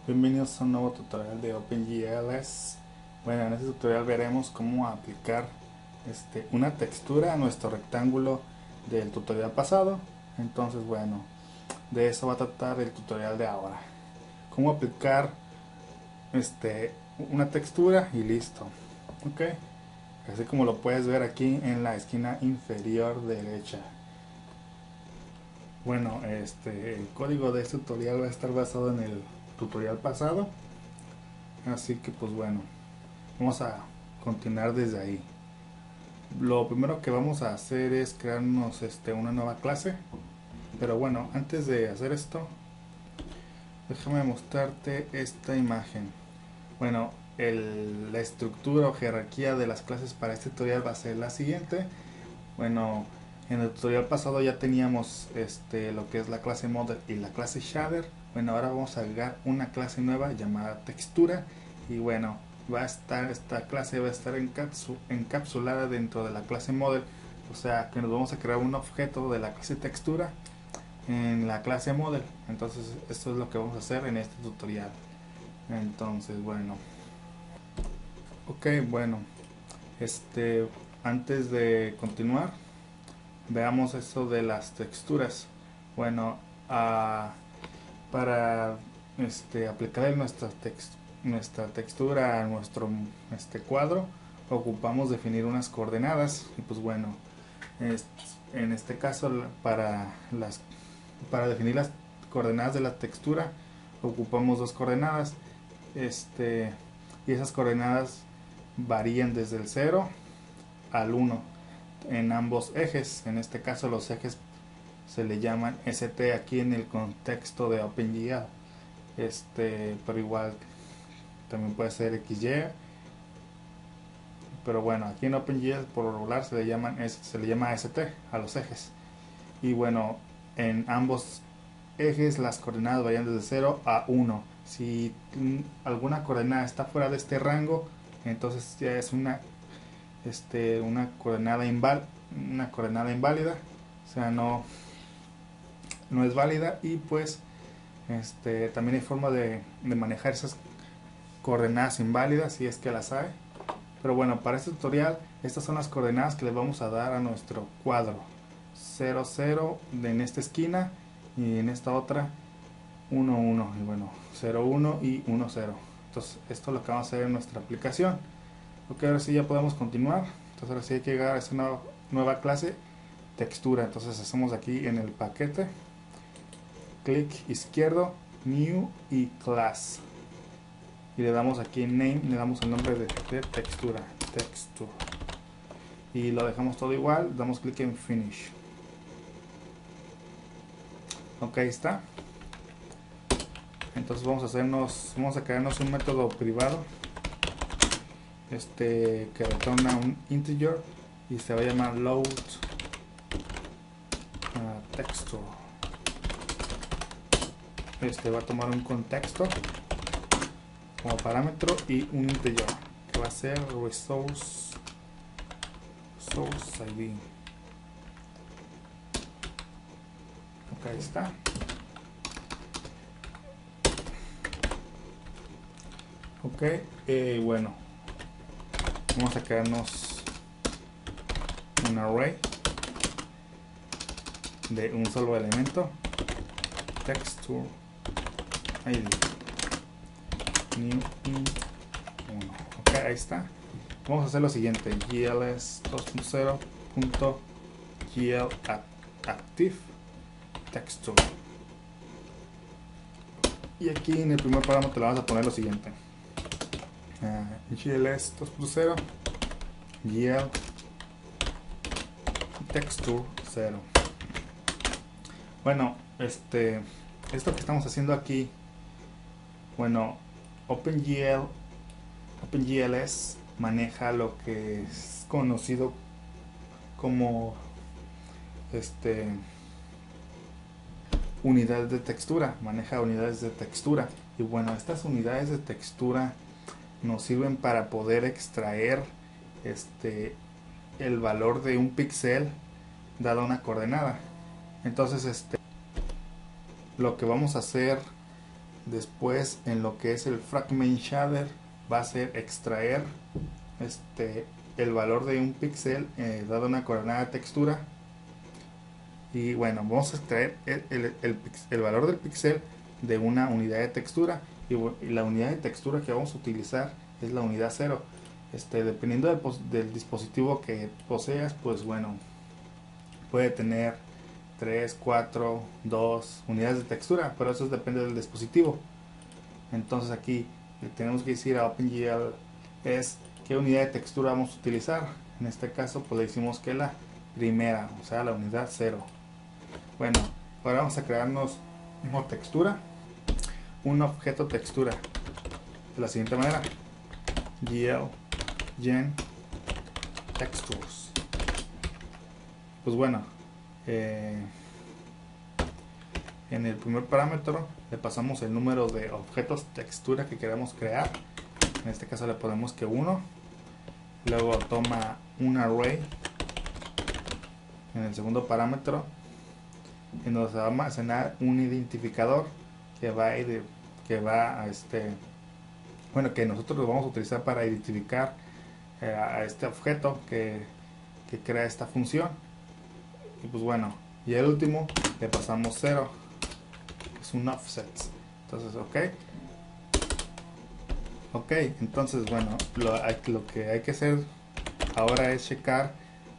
Bienvenidos a un nuevo tutorial de OpenGLS. Bueno, en este tutorial veremos cómo aplicar una textura a nuestro rectángulo del tutorial pasado. Entonces, bueno, de eso va a tratar el tutorial de ahora. Cómo aplicar una textura y listo. Ok, así como lo puedes ver aquí en la esquina inferior derecha. Bueno, el código de este tutorial va a estar basado en el tutorial pasado. Así que pues bueno, vamos a continuar desde ahí. Lo primero que vamos a hacer es crearnos una nueva clase. Pero bueno, antes de hacer esto, déjame mostrarte esta imagen. Bueno, la estructura o jerarquía de las clases para este tutorial va a ser la siguiente. Bueno, en el tutorial pasado ya teníamos lo que es la clase Model y la clase Shader. Bueno, ahora vamos a agregar una clase nueva llamada Textura. Y bueno, esta clase va a estar encapsulada dentro de la clase Model. O sea que nos vamos a crear un objeto de la clase Textura en la clase Model. Entonces esto es lo que vamos a hacer en este tutorial. Entonces bueno, ok, bueno, antes de continuar, veamos eso de las texturas. Bueno, para aplicar nuestra textura a nuestro cuadro, ocupamos definir unas coordenadas. Y pues bueno, en este caso para definir las coordenadas de la textura ocupamos dos coordenadas, y esas coordenadas varían desde el 0 al 1 en ambos ejes. En este caso los ejes se le llaman ST aquí en el contexto de OpenGL, pero igual también puede ser XY, pero bueno, aquí en OpenGL por lo regular se le llama ST a los ejes. Y bueno, en ambos ejes las coordenadas varían desde 0 a 1. Si alguna coordenada está fuera de este rango, entonces ya es una coordenada inválida, o sea, no es válida. Y pues también hay forma de manejar esas coordenadas inválidas si es que las hay. Pero bueno, para este tutorial estas son las coordenadas que le vamos a dar a nuestro cuadro: 0, 0 en esta esquina, y en esta otra 1, 1, y bueno, 0, 1 y 1, 0. Entonces esto es lo que vamos a hacer en nuestra aplicación. Ok, ahora sí ya podemos continuar. Entonces ahora sí hay que llegar a esta nueva clase textura. Entonces hacemos aquí en el paquete, clic izquierdo, new y class, y le damos aquí en name, le damos el nombre de textura, texture, y lo dejamos todo igual. Damos clic en finish. Ok, ahí está. Entonces vamos a crearnos un método privado que retorna un integer y se va a llamar load texture. Va a tomar un contexto como parámetro y un integer que va a ser resource ID. Ok, ahí está. Ok, bueno, vamos a crearnos un array de un solo elemento, texture ID new int 1. Ok, ahí está. Vamos a hacer lo siguiente: gls 2.0.gl texture, y aquí en el primer parámetro le vamos a poner lo siguiente: gls 2.0 gl texture 0. Bueno, esto que estamos haciendo aquí, bueno, OpenGLS maneja lo que es conocido como unidades de textura, maneja unidades de textura. Y bueno, estas unidades de textura nos sirven para poder extraer el valor de un píxel dada una coordenada. Entonces lo que vamos a hacer Después, en lo que es el fragment shader, va a ser extraer el valor de un píxel dado una coordenada de textura. Y bueno, vamos a extraer el valor del píxel de una unidad de textura. Y la unidad de textura que vamos a utilizar es la unidad 0. Dependiendo del dispositivo que poseas, pues bueno, puede tener 3, 4, 2 unidades de textura, pero eso depende del dispositivo. Entonces aquí le tenemos que decir a OpenGL es qué unidad de textura vamos a utilizar. En este caso pues le decimos que la primera, o sea la unidad 0. Bueno, ahora vamos a crearnos una textura, un objeto textura de la siguiente manera: GL gen textures. Pues bueno, en el primer parámetro le pasamos el número de objetos textura que queramos crear. En este caso le ponemos que 1. Luego toma un array en el segundo parámetro, en donde se va a almacenar un identificador que va que nosotros lo vamos a utilizar para identificar a este objeto que crea esta función. Y pues bueno, y el último le pasamos 0, que es un offset. Entonces ok, entonces bueno, lo que hay que hacer ahora es checar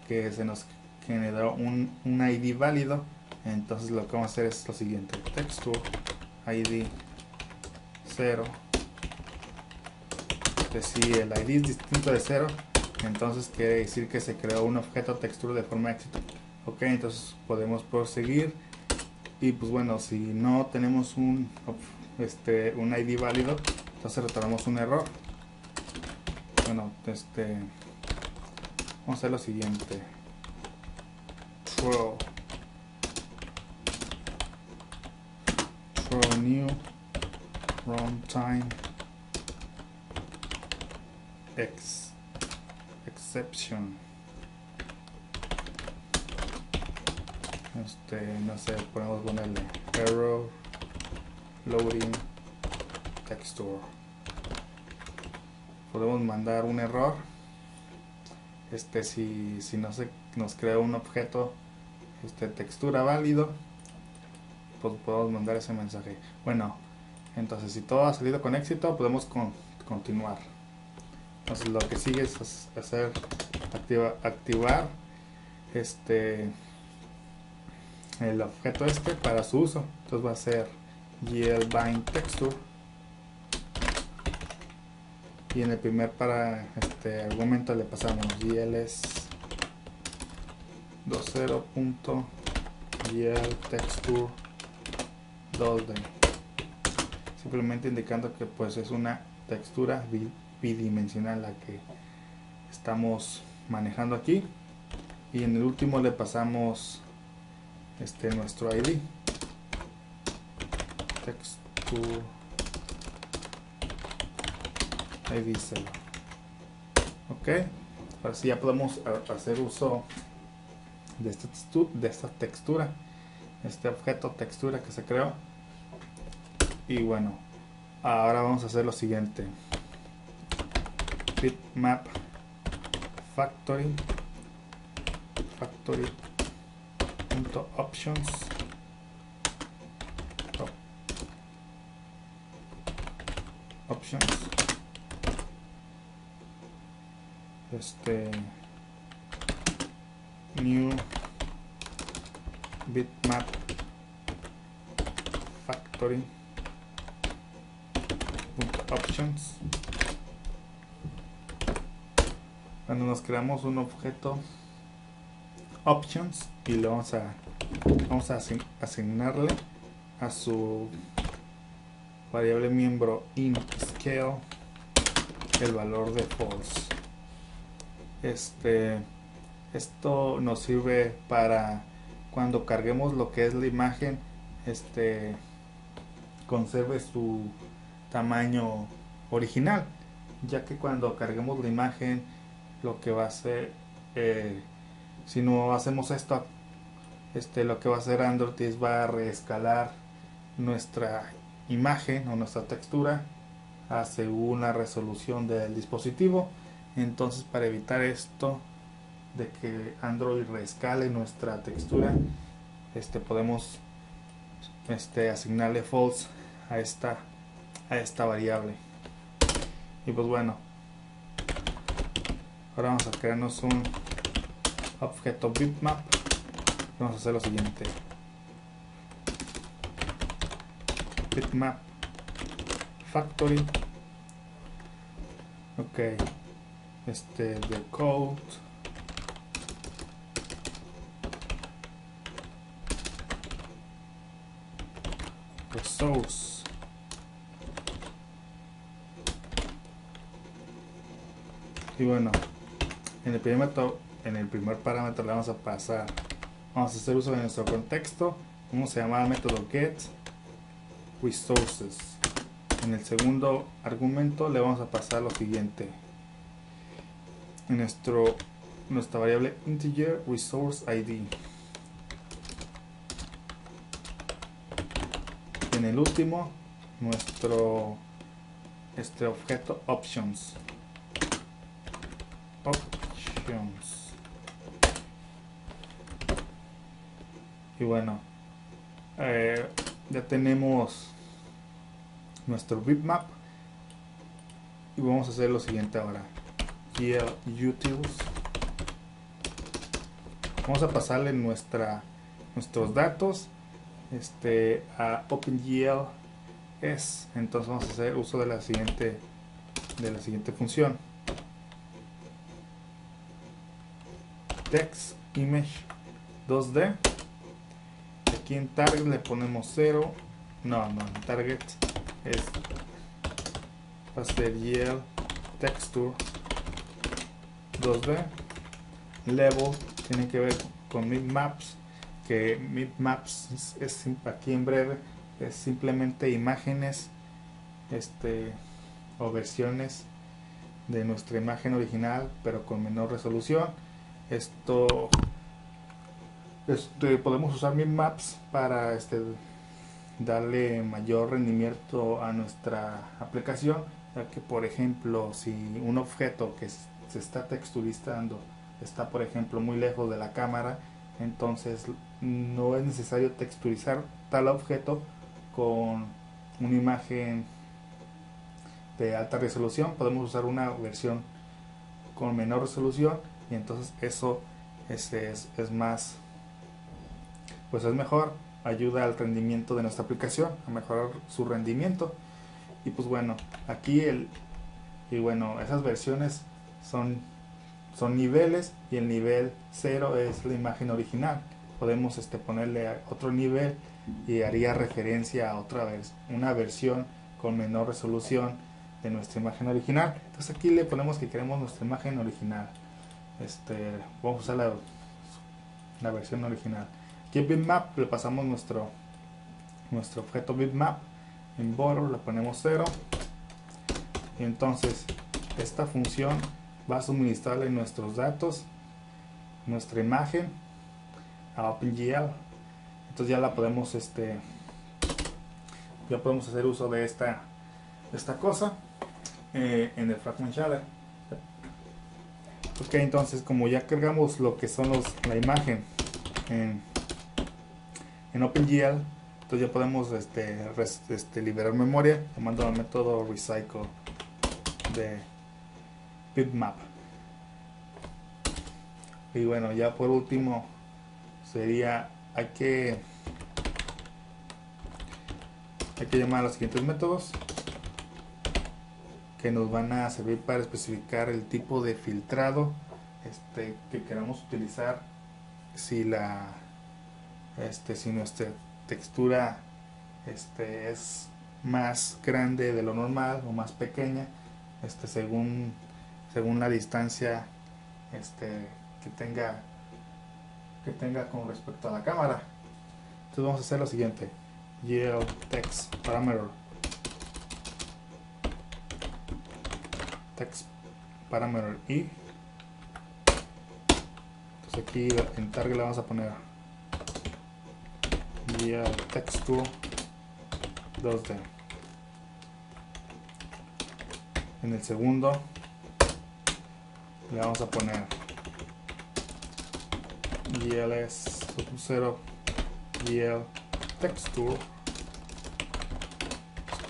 que se nos generó un ID válido. Entonces lo que vamos a hacer es lo siguiente: texture ID 0. Si el ID es distinto de 0, entonces quiere decir que se creó un objeto textura de forma exitosa. Ok, entonces podemos proseguir. Y pues bueno, si no tenemos un ID válido, entonces retornamos un error. Bueno, vamos a hacer lo siguiente: throw new runtime exception. No sé, podemos ponerle error loading texture. Podemos mandar un error si no se nos crea un objeto textura válido, pues podemos mandar ese mensaje. Bueno, entonces si todo ha salido con éxito, podemos continuar. Entonces lo que sigue es activar el objeto para su uso. Entonces va a ser glbind texture, y en el primer argumento le pasamos gls 20.glTexture 2D, simplemente indicando que pues es una textura bidimensional la que estamos manejando aquí. Y en el último le pasamos nuestro ID texture ID 0. Ok, ahora sí ya podemos hacer uso de esta textura, este objeto textura que se creó. Y bueno, ahora vamos a hacer lo siguiente: bitmap factory options new bitmap factory options. Cuando nos creamos un objeto options y le vamos a asignarle a su variable miembro int scale el valor de false. Esto nos sirve para cuando carguemos lo que es la imagen, conserve su tamaño original, ya que cuando carguemos la imagen, lo que va a hacer, si no hacemos esto, lo que va a hacer Android es va a reescalar nuestra imagen o nuestra textura según la resolución del dispositivo. Entonces, para evitar esto de que Android rescale nuestra textura, podemos asignarle false a esta variable. Y pues bueno, ahora vamos a crearnos un objeto bitmap. Vamos a hacer lo siguiente: bitmap factory, ok, de code, resource, y bueno, en el primer parámetro le vamos a pasar, vamos a hacer uso de nuestro contexto, vamos a llamar al método get resources. En el segundo argumento le vamos a pasar lo siguiente: en nuestra variable integer resource id. En el último, nuestro objeto options. Y bueno, ya tenemos nuestro bitmap, y vamos a hacer lo siguiente ahora: utils. Vamos a pasarle nuestros datos a OpenGL S. Entonces vamos a hacer uso de la siguiente función: text image 2D. Aquí en target le ponemos 0. No, en target va a ser YL texture 2D. Level tiene que ver con bitmaps, que bitmaps es aquí en breve es simplemente imágenes o versiones de nuestra imagen original, pero con menor resolución. Podemos usar bitmaps para darle mayor rendimiento a nuestra aplicación, ya que, por ejemplo, si un objeto que se está texturizando está, por ejemplo, muy lejos de la cámara, entonces no es necesario texturizar tal objeto con una imagen de alta resolución. Podemos usar una versión con menor resolución, y entonces eso es más, pues es mejor, ayuda al rendimiento de nuestra aplicación, a mejorar su rendimiento. Y pues bueno, aquí esas versiones son niveles, y el nivel 0 es la imagen original. Podemos ponerle a otro nivel y haría referencia a una versión con menor resolución de nuestra imagen original. Entonces aquí le ponemos que queremos nuestra imagen original. Vamos a usar la versión original. Aquí en bitmap le pasamos nuestro objeto bitmap. En border le ponemos 0, y entonces esta función va a suministrarle nuestros datos, nuestra imagen, a OpenGL. Entonces ya la podemos hacer uso de esta cosa en el fragment shader. Ok, entonces como ya cargamos lo que son la imagen en OpenGL, entonces ya podemos liberar memoria llamando al método recycle de bitmap. Y bueno, ya por último sería hay que llamar a los siguientes métodos que nos van a servir para especificar el tipo de filtrado que queramos utilizar. Si nuestra textura es más grande de lo normal o más pequeña, según la distancia que tenga con respecto a la cámara. Entonces vamos a hacer lo siguiente: yield text parameter y. Entonces aquí en target le vamos a poner yield texture 2D. En el segundo le vamos a poner GLS 0 GL texture,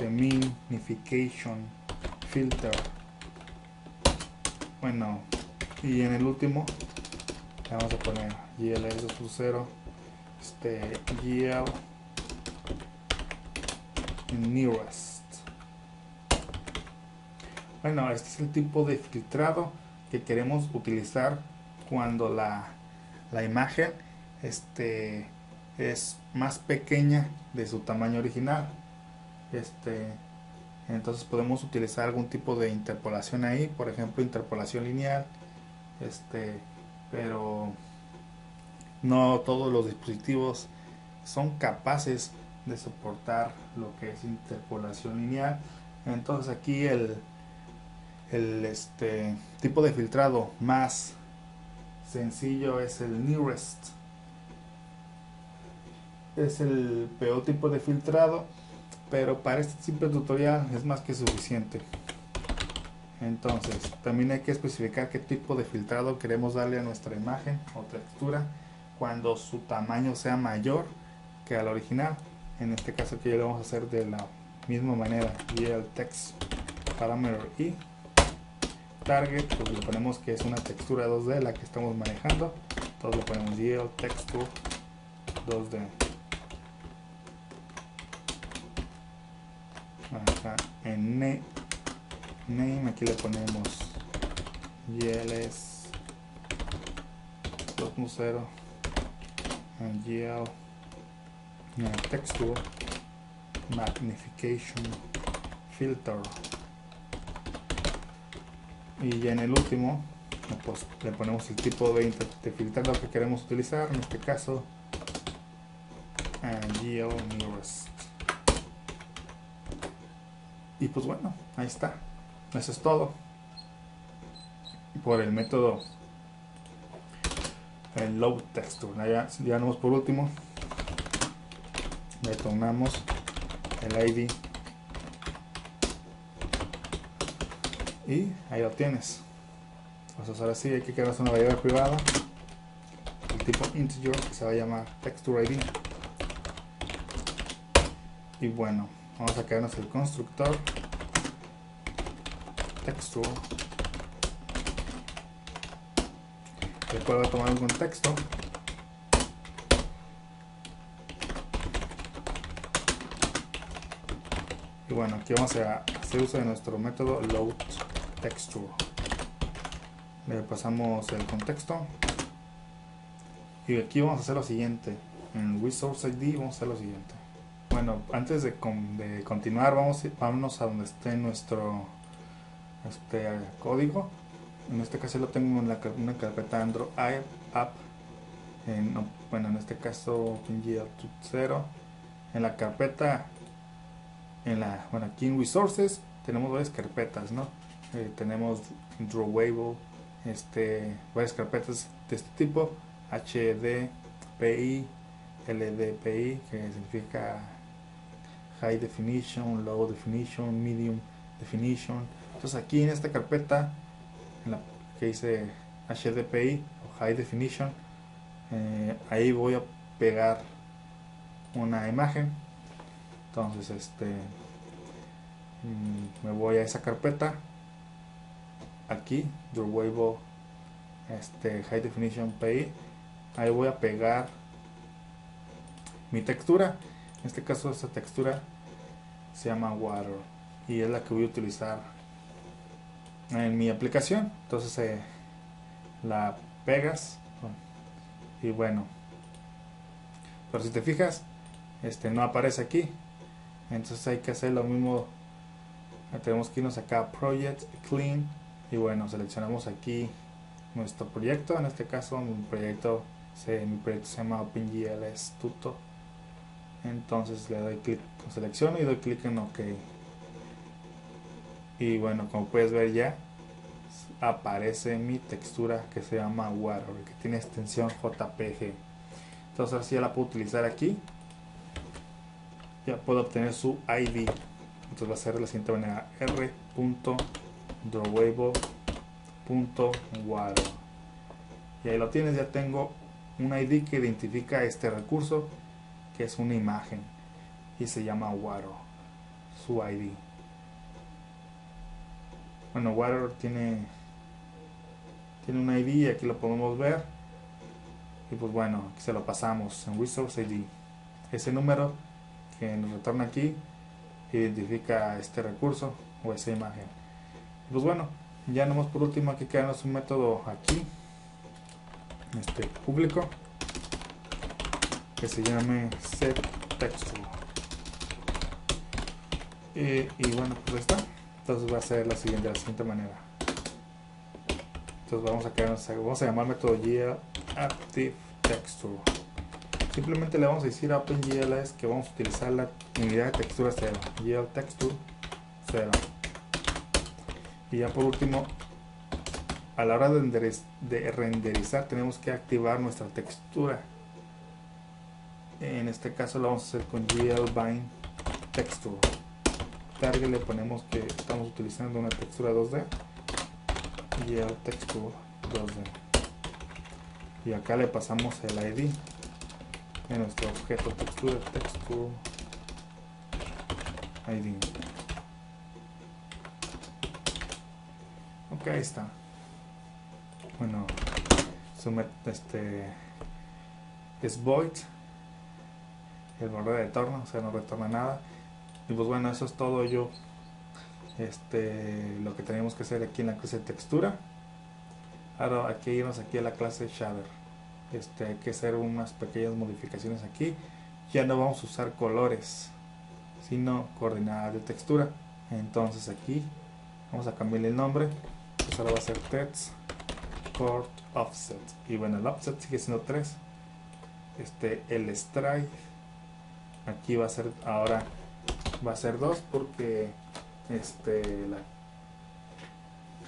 magnification filter. Bueno, y en el último le vamos a poner GLS 0 GL nearest. Bueno, este es el tipo de filtrado que queremos utilizar cuando la imagen es más pequeña de su tamaño original. Entonces podemos utilizar algún tipo de interpolación ahí, por ejemplo interpolación lineal, pero no todos los dispositivos son capaces de soportar lo que es interpolación lineal. Entonces aquí el tipo de filtrado más sencillo es el nearest. Es el peor tipo de filtrado, pero para este simple tutorial es más que suficiente. Entonces también hay que especificar qué tipo de filtrado queremos darle a nuestra imagen o textura cuando su tamaño sea mayor que al original. En este caso aquí lo vamos a hacer de la misma manera. Y el text parameter y target, pues le ponemos que es una textura 2D la que estamos manejando. Entonces le ponemos GL texture 2D. Acá en name aquí le ponemos GLS 2.0 GL texture magnification filter. Y ya en el último pues le ponemos el tipo de filtrado que queremos utilizar, en este caso GL nearest. Y pues bueno, ahí está, eso es todo por el método el load texture. Ya vamos por último, le tomamos el ID y ahí lo tienes. Entonces ahora sí hay que crear una variable privada, el tipo integer, que se va a llamar texture ID. Y bueno, vamos a crearnos el constructor texture, el cual va a tomar un contexto y bueno, aquí vamos a hacer uso de nuestro método load texture. Le pasamos el contexto y aquí vamos a hacer lo siguiente. En resource ID vamos a hacer lo siguiente. Bueno, antes de continuar, vámonos a donde esté nuestro código. En este caso lo tengo en una carpeta Android app. Bueno, en este caso OpenGL 0. En la carpeta, bueno, aquí en Resources tenemos varias carpetas, ¿no? Tenemos Drawable, varias carpetas de este tipo: HDPI, LDPI, que significa High Definition, Low Definition, Medium Definition. Entonces aquí en esta carpeta, en la que dice HDPI o High Definition, ahí voy a pegar una imagen. Entonces me voy a esa carpeta, aquí Drawable High Definition PI, ahí voy a pegar mi textura. En este caso esta textura se llama Water y es la que voy a utilizar en mi aplicación. Entonces la pegas y bueno, pero si te fijas, no aparece aquí. Entonces hay que hacer lo mismo. Tenemos que irnos acá a Project, Clean, y bueno, seleccionamos aquí nuestro proyecto. En este caso mi proyecto se llama OpenGL Tuto. Entonces le doy clic, lo selecciono y doy clic en OK. Y bueno, como puedes ver, ya aparece mi textura que se llama Water, que tiene extensión JPG. Entonces así ya la puedo utilizar aquí. Ya puedo obtener su ID. Entonces va a ser de la siguiente manera: r.texture drawable.water. Y ahí lo tienes, ya tengo un ID que identifica este recurso, que es una imagen y se llama water, su ID. Bueno, water tiene un ID y aquí lo podemos ver. Y pues bueno, aquí se lo pasamos en resource ID. Ese número que nos retorna aquí identifica este recurso o esa imagen. Y pues bueno, ya nomás por último aquí quedarnos un método aquí, público, que se llame setTexture. Y bueno, pues está. Entonces va a ser de la siguiente manera. Entonces vamos a llamar método GLActiveTexture. Simplemente le vamos a decir a OpenGLS que vamos a utilizar la unidad de textura 0, GLTexture 0. Y ya por último, a la hora de renderizar tenemos que activar nuestra textura. En este caso lo vamos a hacer con GLBindTexture. Target le ponemos que estamos utilizando una textura 2D, GLTexture 2D. Y acá le pasamos el ID de nuestro objeto texture ID. Ok, ahí está. Bueno, es void, el borde de retorno, o sea, no retorna nada. Y pues bueno, eso es todo lo que tenemos que hacer aquí en la clase de textura. Ahora aquí irnos aquí a la clase shader. Hay que hacer unas pequeñas modificaciones aquí. Ya no vamos a usar colores, sino coordenadas de textura. Entonces aquí vamos a cambiarle el nombre. Pues ahora va a ser text chord offset. Y bueno, el offset sigue siendo 3. El stride aquí va a ser ahora 2 porque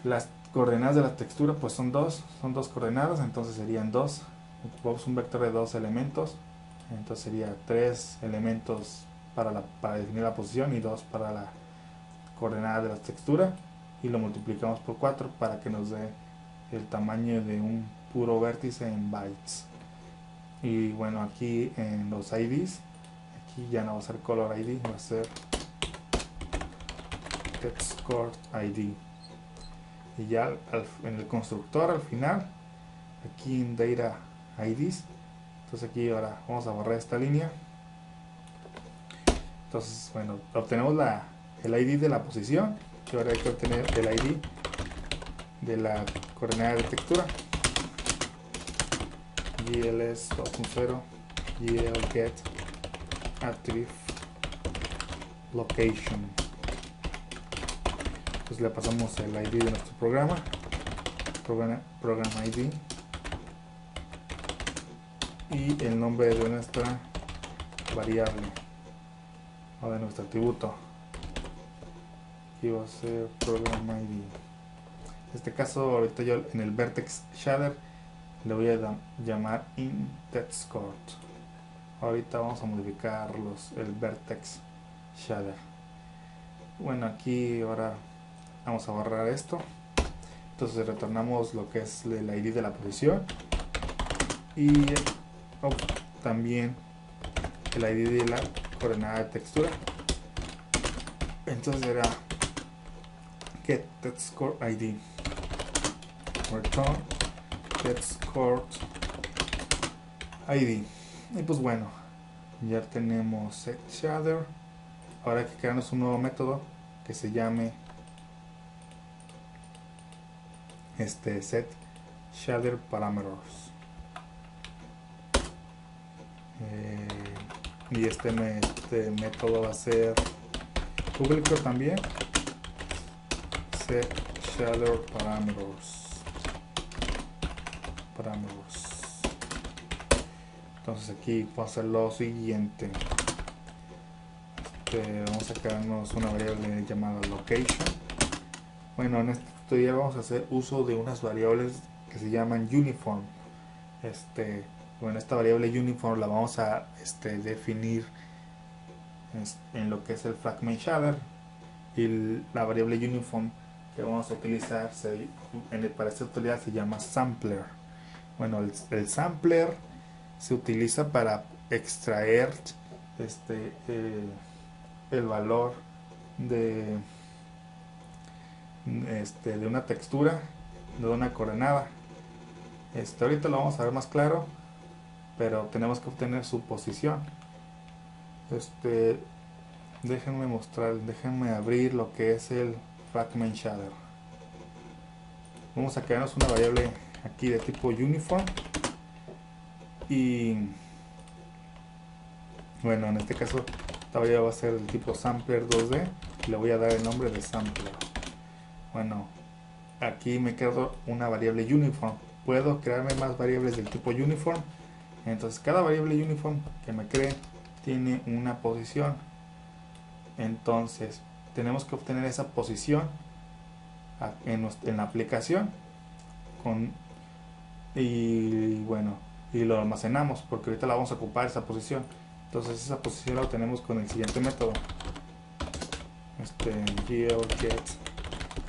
las coordenadas de la textura pues son dos coordenadas, entonces serían 2. Ocupamos un vector de 2 elementos, entonces sería 3 elementos para definir la posición y 2 para la coordenada de la textura, y lo multiplicamos por 4 para que nos dé el tamaño de un puro vértice en bytes. Y bueno, aquí en los IDs, aquí ya no va a ser color ID, va a ser text chord ID. Y ya en el constructor al final, aquí en data IDs, entonces aquí ahora vamos a borrar esta línea. Entonces bueno, obtenemos el ID de la posición, y ahora hay que obtener el ID de la coordenada de textura. GLS 2.0 GLGet active location. Entonces le pasamos el ID de nuestro programa ID, y el nombre de nuestra variable o de nuestro atributo. Aquí va a ser program ID. En este caso ahorita yo en el vertex shader le voy a llamar inTextChord. Ahorita vamos a modificar el vertex shader. Bueno, aquí ahora vamos a borrar esto. Entonces retornamos lo que es el ID de la posición y también el ID de la coordenada de textura. Entonces será getTextChordID return getTextChordID. Y pues bueno, ya tenemos setShader. Ahora hay que crearnos un nuevo método que se llame setShaderParameters. Y este método va a ser público también, setShaderParameters. Entonces aquí vamos a hacer lo siguiente. Vamos a crearnos una variable llamada location. Bueno, en este tutorial vamos a hacer uso de unas variables que se llaman uniform. Bueno, esta variable uniform la vamos a definir en lo que es el fragment shader, y la variable uniform que vamos a utilizar para este tutorial se llama sampler. Bueno, el sampler se utiliza para extraer el valor de una textura, de una coordenada. Ahorita lo vamos a ver más claro, pero tenemos que obtener su posición. Déjenme abrir lo que es el fragment shader. Vamos a crearnos una variable aquí de tipo uniform, y bueno, en este caso esta variable va a ser del tipo sampler 2D y le voy a dar el nombre de sampler. Bueno, aquí me quedo una variable uniform. Puedo crearme más variables del tipo uniform, entonces cada variable uniform que me cree tiene una posición. Entonces tenemos que obtener esa posición en la aplicación y lo almacenamos, porque ahorita la vamos a ocupar esa posición. Entonces esa posición la obtenemos con el siguiente método, get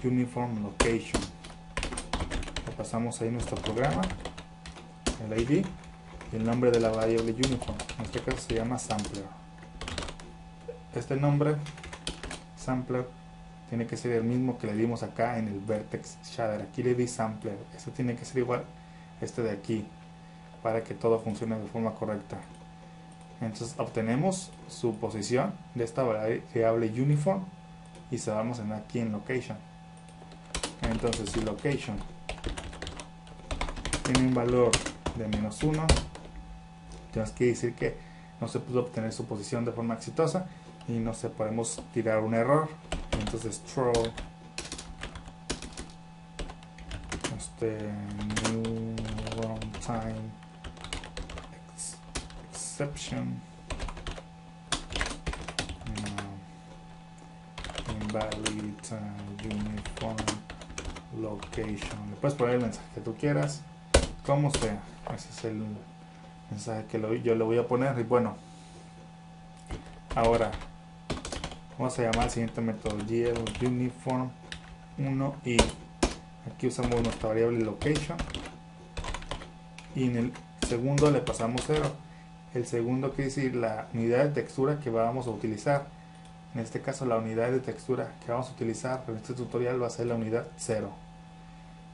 uniform location. Le pasamos ahí nuestro programa, el ID y el nombre de la variable uniform. En este caso se llama sampler. Este nombre sampler tiene que ser el mismo que le dimos acá en el vertex shader. Aquí le di sampler, este tiene que ser igual de aquí para que todo funcione de forma correcta. Entonces obtenemos su posición de esta variable uniform y se va a almacenar aquí en location. Entonces si location tiene un valor de -1, tenemos que decir que no se pudo obtener su posición de forma exitosa y no se podemos tirar un error. Entonces throw new runtime exception invalid uniform location. Le puedes poner el mensaje que tú quieras, como sea. Ese es el mensaje que yo le voy a poner. Y bueno, ahora vamos a llamar al siguiente método GL uniform 1 y aquí usamos nuestra variable location y en el segundo le pasamos 0. El segundo quiere decir la unidad de textura que vamos a utilizar. En este caso la unidad de textura que vamos a utilizar en este tutorial va a ser la unidad 0.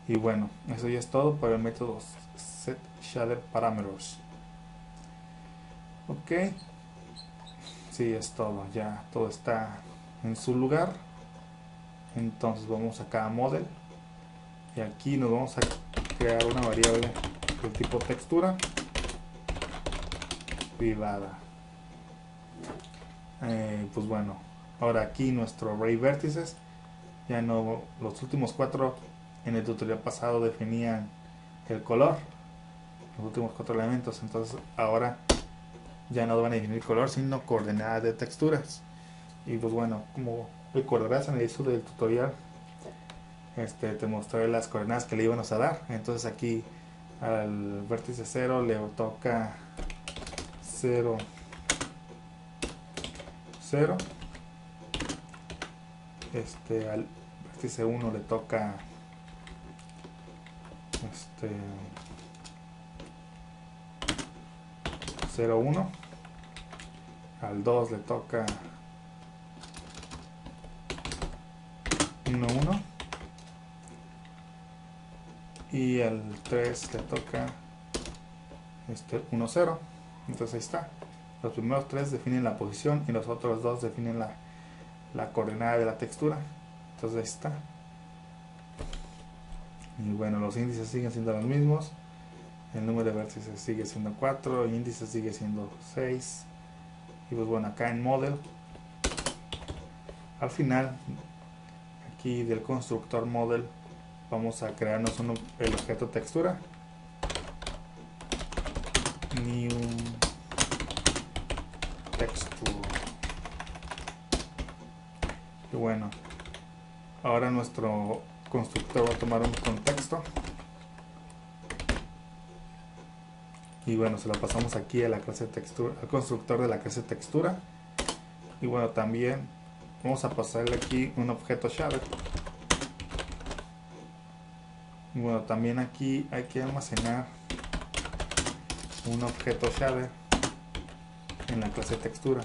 Y bueno, eso ya es todo para el método setShaderParameters. Ok, sí, es todo, ya todo está en su lugar. Entonces vamos acá a model y aquí nos vamos a crear una variable del tipo textura privada. Pues bueno, ahora aquí nuestro array vértices, ya no, los últimos 4 en el tutorial pasado definían el color, los últimos 4 elementos. Entonces ahora ya no van a definir color sino coordenadas de texturas. Y pues bueno, como recordarás en el inicio del tutorial, te mostré las coordenadas que le íbamos a dar. Entonces aquí al vértice 0 le toca 0 0, al vértice 1 le toca 0 1, al 2 le toca 1 1 y al 3 le toca 1 0. Entonces ahí está, los primeros 3 definen la posición y los otros 2 definen la coordenada de la textura. Entonces ahí está. Y bueno, los índices siguen siendo los mismos, el número de vértices sigue siendo 4, el índice sigue siendo 6. Y pues bueno, acá en model, al final aquí del constructor model, vamos a crearnos el objeto textura, new texture. Y bueno, ahora nuestro constructor va a tomar un contexto y bueno, se lo pasamos aquí a la clase textura, al constructor de la clase textura. Y bueno, también vamos a pasarle aquí un objeto shader Bueno, también aquí hay que almacenar un objeto shader en la clase textura.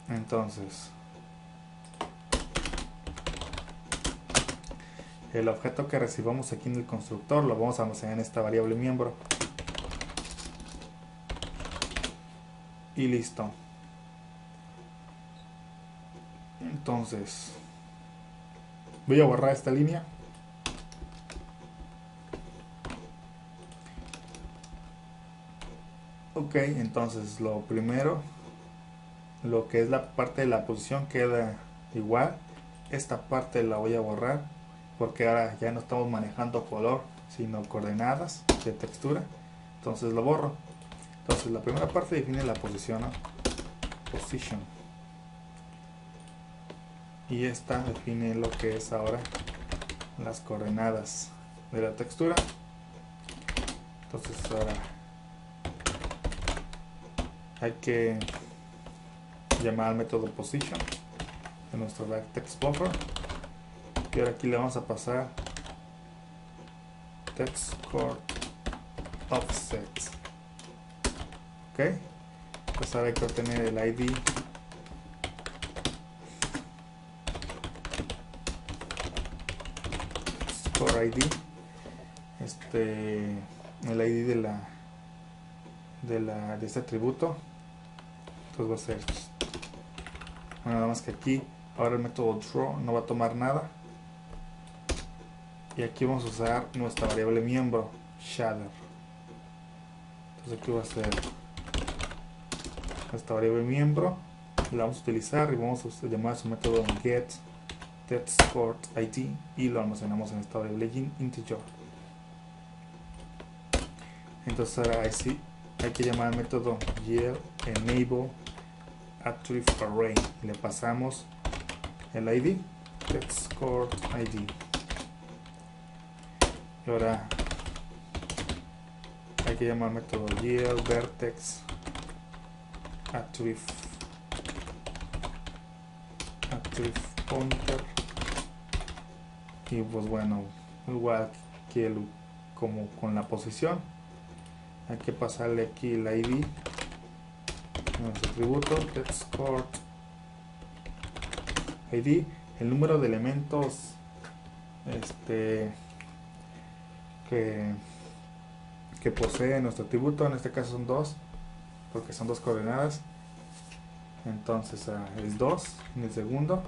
Entonces, el objeto que recibamos aquí en el constructor lo vamos a almacenar en esta variable miembro. Y listo. Entonces, voy a borrar esta línea. Ok, entonces lo primero, lo que es la parte de la posición queda igual. Esta parte la voy a borrar porque ahora ya no estamos manejando color, sino coordenadas de textura. Entonces lo borro. Entonces la primera parte define la posición, ¿no? Position. Y esta define lo que es ahora las coordenadas de la textura. Entonces ahora hay que llamar al método position de nuestro text buffer, y ahora aquí le vamos a pasar text coord offset. Ok, pues ahora hay que obtener el ID score ID, el ID de este atributo. Entonces va a ser, bueno, nada más que aquí ahora el método draw no va a tomar nada, y aquí vamos a usar nuestra variable miembro shader. Entonces aquí va a ser nuestra variable miembro, la vamos a utilizar y vamos a llamar a su método get text coord ID y lo almacenamos en esta variable integer. Entonces ahora sí hay que llamar al método yield enable attribute array y le pasamos el ID text coord ID. Y ahora hay que llamar al método yield vertex attribute pointer, y pues bueno, igual que como con la posición, hay que pasarle aquí el ID a nuestro atributo text coord ID, el número de elementos que posee nuestro atributo. En este caso son 2 porque son 2 coordenadas, entonces es 2 en el segundo.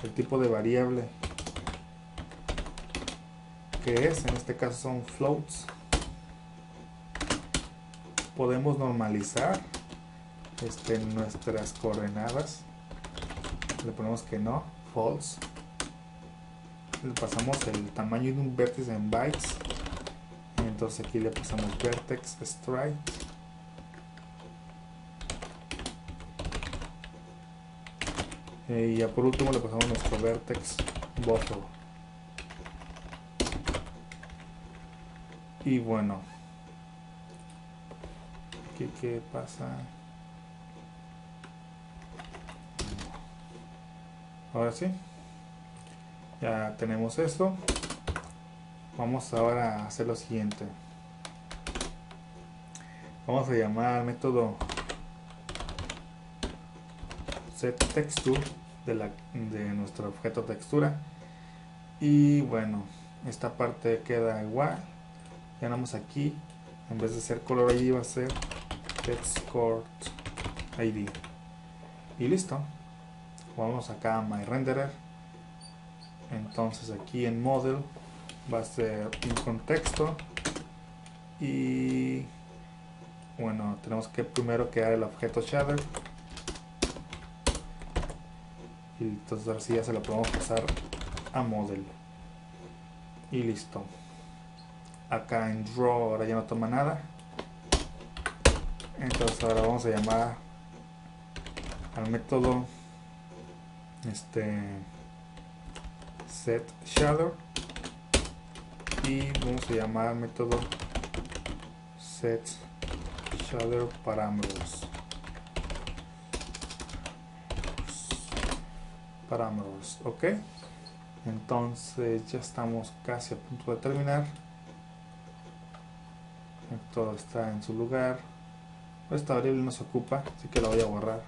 El tipo de variable que es, en este caso son floats. Podemos normalizar nuestras coordenadas, le ponemos que no, false, le pasamos el tamaño de un vértice en bytes, y entonces aquí le pasamos vertex stride, y ya por último le pasamos nuestro vertex buffer. Y bueno, ¿qué pasa? Ahora sí, ya tenemos esto. Vamos ahora a hacer lo siguiente. Vamos a llamar al método setTexture de nuestro objeto textura. Y bueno, esta parte queda igual. Llenamos aquí, en vez de ser color ID va a ser text coord ID. Y listo. Vamos acá a My Renderer. Entonces aquí en Model va a ser un contexto. Y bueno, tenemos que primero crear el objeto shader. Y entonces así ya se lo podemos pasar a Model. Y listo. Acá en Draw ahora ya no toma nada. Entonces ahora vamos a llamar al método set shader, y vamos a llamar al método set shader parameters. parameters. Ok, entonces ya estamos casi a punto de terminar. Todo está en su lugar. Esta variable no se ocupa, así que la voy a borrar.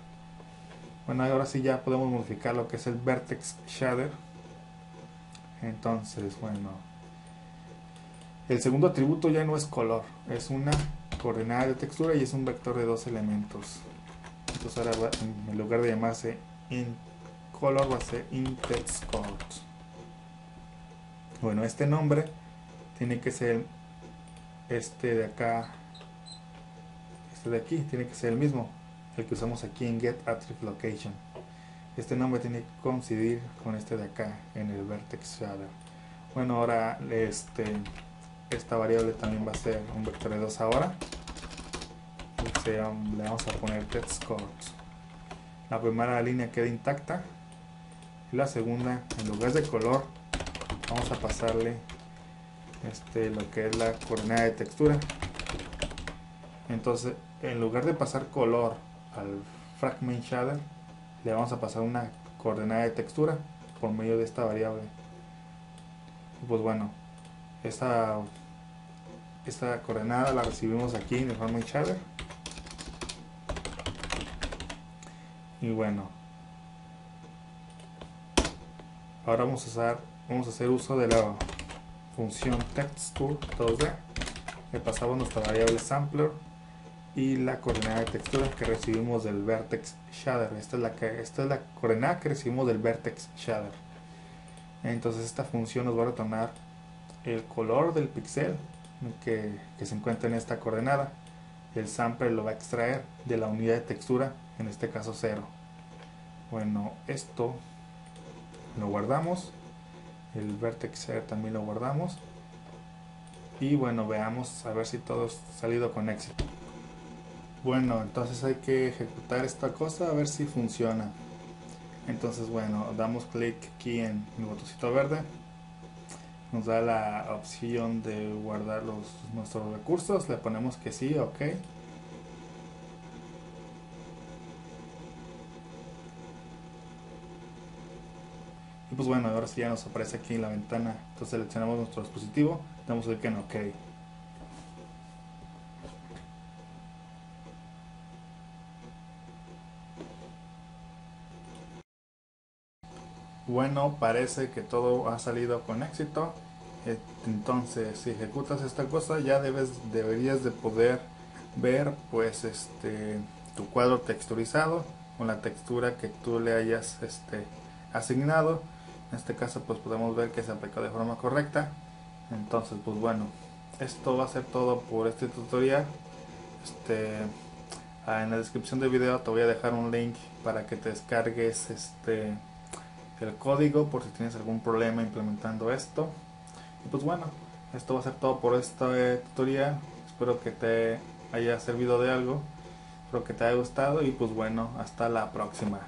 Bueno, ahora sí ya podemos modificar lo que es el vertex shader. Entonces, bueno, el segundo atributo ya no es color, es una coordenada de textura y es un vector de 2 elementos. Entonces ahora en lugar de llamarse inColor va a ser inTextColor. Bueno, este nombre tiene que ser este de acá, este de aquí, tiene que ser el mismo, el que usamos aquí en getAttributeLocation. Este nombre tiene que coincidir con este de acá en el vertex shader. Bueno, ahora esta variable también va a ser un vector de 2 ahora. Le vamos a poner textColor. La primera línea queda intacta y la segunda, en lugar de color, vamos a pasarle lo que es la coordenada de textura. Entonces, en lugar de pasar color al fragment shader, le vamos a pasar una coordenada de textura por medio de esta variable. Y pues bueno, esta coordenada la recibimos aquí en el fragment shader. Y bueno, ahora vamos a hacer uso de la función texture 2D. Le pasamos nuestra variable sampler y la coordenada de textura que recibimos del vertex shader. Esta es la coordenada que recibimos del vertex shader. Entonces esta función nos va a retornar el color del píxel que se encuentra en esta coordenada. El sampler lo va a extraer de la unidad de textura, en este caso 0. Bueno, esto lo guardamos, el vertex shader también lo guardamos y bueno, veamos a ver si todo ha salido con éxito. Bueno, entonces hay que ejecutar esta cosa a ver si funciona. Entonces bueno, damos clic aquí en el botoncito verde, nos da la opción de guardar nuestros recursos, le ponemos que sí, ok. Y pues bueno, ahora sí ya nos aparece aquí en la ventana. Entonces seleccionamos nuestro dispositivo, damos clic en ok. Bueno, parece que todo ha salido con éxito. Entonces, si ejecutas esta cosa, ya deberías de poder ver pues tu cuadro texturizado con la textura que tú le hayas asignado. En este caso pues podemos ver que se aplicó de forma correcta. Entonces pues bueno, esto va a ser todo por este tutorial. En la descripción del video te voy a dejar un link para que te descargues el código por si tienes algún problema implementando esto. Y pues bueno, esto va a ser todo por este tutorial. Espero que te haya servido de algo, espero que te haya gustado y pues bueno, hasta la próxima.